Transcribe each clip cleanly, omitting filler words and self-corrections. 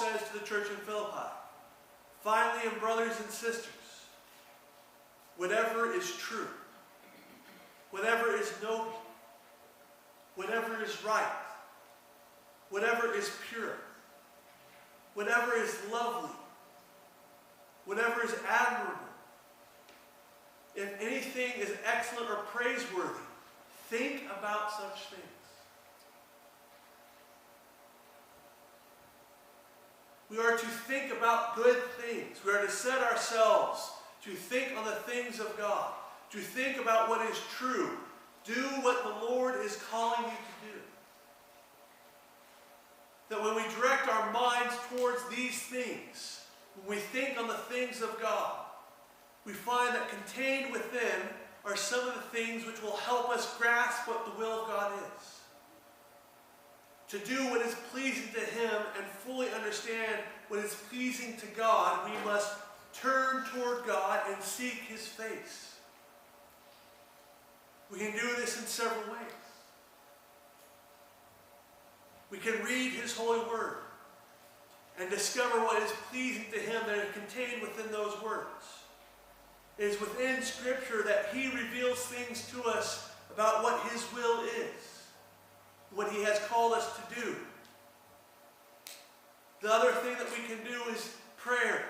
says to the church in Philippi, "Finally, and brothers and sisters, whatever is true, whatever is noble, whatever is right, whatever is pure, whatever is lovely, whatever is admirable, if anything is excellent or praiseworthy, think about such things." We are to think about good things. We are to set ourselves to think on the things of God, to think about what is true. Do what the Lord is calling you to do. That when we direct our minds towards these things, when we think on the things of God, we find that contained within are some of the things which will help us grasp what the will of God is. To do what is pleasing to Him and fully understand what is pleasing to God, we must turn toward God and seek His face. We can do this in several ways. We can read His holy word and discover what is pleasing to Him that is contained within those words. It is within Scripture that He reveals things to us about what His will is, what He has called us to do. The other thing that we can do is prayer.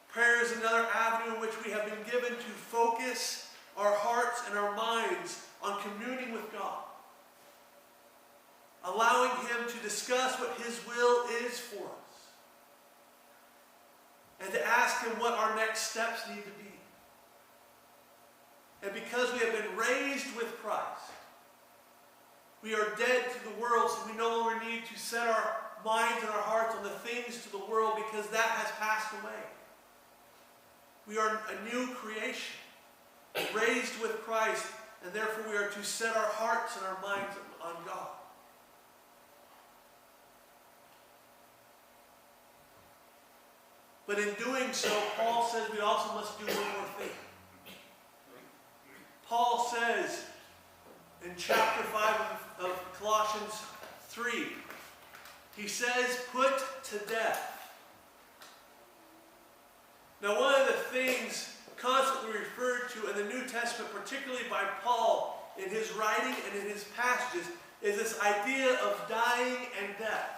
Prayer is another avenue in which we have been given to focus our hearts and our minds on communing with God, allowing Him to discuss what His will is for us, and to ask Him what our next steps need to be. And because we have been raised with Christ, we are dead to the world, so we no longer need to set our minds and our hearts on the things to the world, because that has passed away. We are a new creation, raised with Christ, and therefore we are to set our hearts and our minds on God. But in doing so, Paul says we also must do one more thing. Paul says in chapter 5 of Colossians 3, he says, "Put to death." Now, one of the things constantly referred to in the New Testament, particularly by Paul in his writing and in his passages, is this idea of dying and death.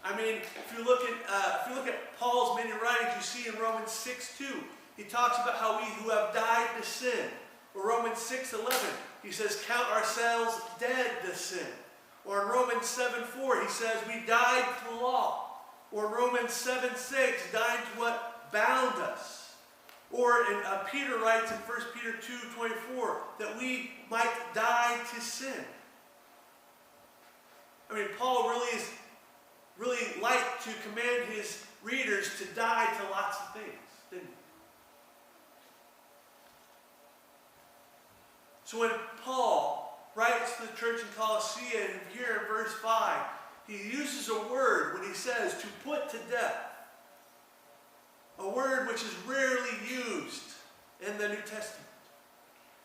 I mean, if you look at Paul's many writings, you see in Romans 6:2, he talks about how we who have died to sin. Or Romans 6:11, he says, "Count ourselves dead to sin." Or in Romans 7:4, he says, "We died to the law." Or in Romans 7:6, "Died to what bound us." Or Peter writes in 1 Peter 2:24, that we might die to sin. I mean, Paul really liked to command his readers to die to lots of things, didn't he? So when Paul writes to the church in Colossae, and here in verse 5, he uses a word when he says to put to death. A word which is rarely used in the New Testament,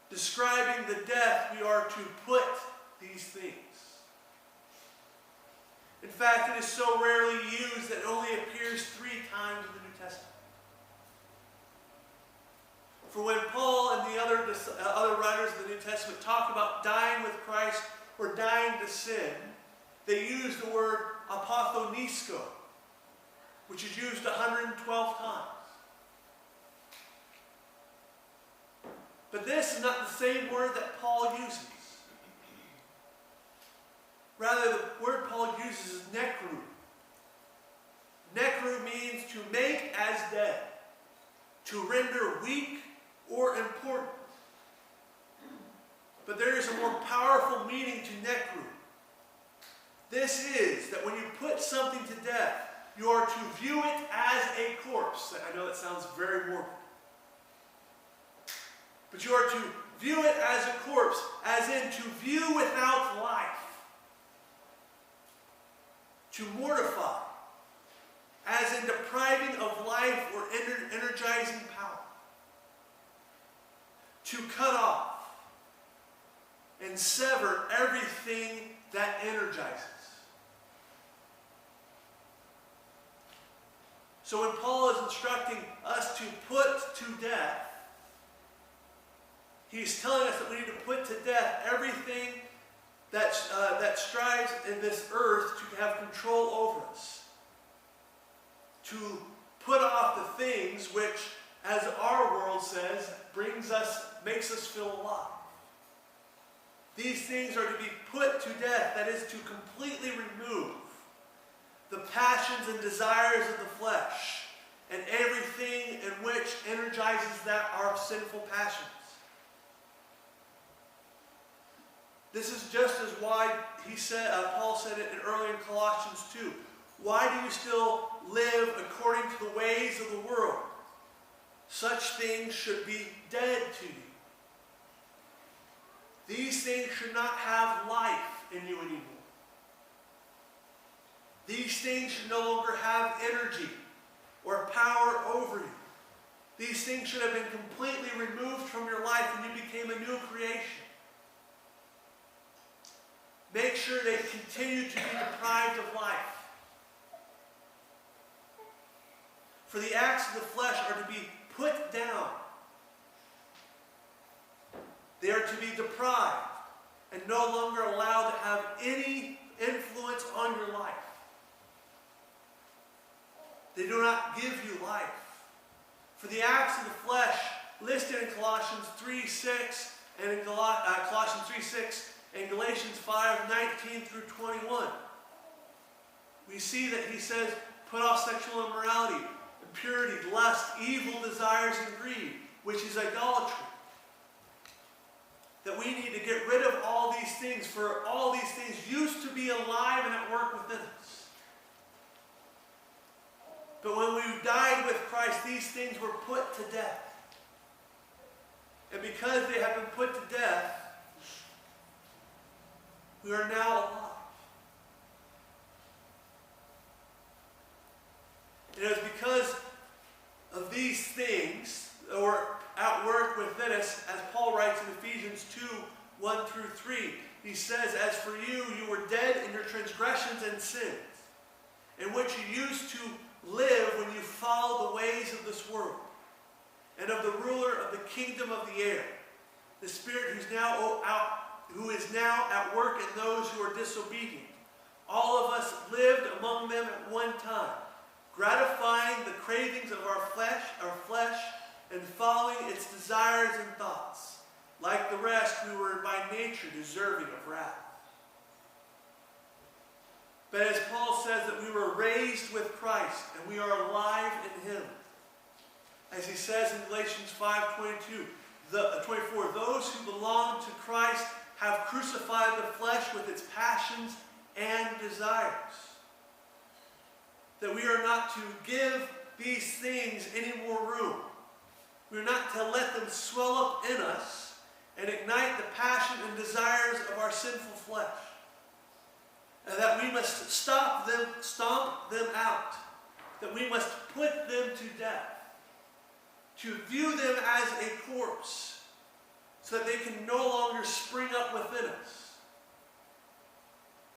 describing the death we are to put these things. In fact, it is so rarely used that it only appears 3 times in the New Testament. For when Paul and the other writers of the New Testament talk about dying with Christ or dying to sin, they use the word apothonisko, which is used 112 times. But this is not the same word that Paul uses. Rather, the word Paul uses is nekru. Nekru means to make as dead, to render weak or important. But there is a more powerful meaning to nekru. This is that when you put something to death, you are to view it as a corpse. I know that sounds very morbid. But you are to view it as a corpse, as in to view without life. To mortify, as in depriving of life or energizing power. To cut off and sever everything that energizes. So when Paul is instructing us to put to death, he's telling us that we need to put to death everything that strives in this earth to have control over us. To put off the things which, as our world says, makes us feel alive. These things are to be put to death, that is, to completely remove the passions and desires of the flesh and everything in which energizes our sinful passions. This is just as why Paul said it early in Colossians 2. Why do you still live according to the ways of the world? Such things should be dead to you. These things should not have life in you anymore. These things should no longer have energy or power over you. These things should have been completely removed from your life and you became a new creation. Make sure they continue to be deprived of life. For the acts of the flesh are to be put down. They are to be deprived and no longer allowed to have any influence on your life. They do not give you life. For the acts of the flesh listed in Colossians 3:6 and in Colossians 3:6 and Galatians 5:19 through 21, we see that he says, put off sexual immorality, impurity, lust, evil desires, and greed, which is idolatry. That we need to get rid of all these things, for all these things used to be alive and at work within us. But when we died with Christ, these things were put to death. And because they have been put to death, we are now alive. It is because of these things that were at work within us, as Paul writes in Ephesians 2:1 through 3. He says, as for you, you were dead in your transgressions and sins, in which you used to live when you followed the ways of this world, and of the ruler of the kingdom of the air, the spirit who is now at work in those who are disobedient. All of us lived among them at one time, gratifying the cravings of our flesh, and following its desires and thoughts. Like the rest, we were by nature deserving of wrath. But as Paul says that we were raised with Christ, and we are alive in him. As he says in Galatians 5:24, those who belong to Christ have crucified the flesh with its passions and desires. That we are not to give these things any more room. We are not to let them swell up in us and ignite the passion and desires of our sinful flesh. And that we must stomp them out. That we must put them to death. To view them as a corpse, so that they can no longer spring up within us.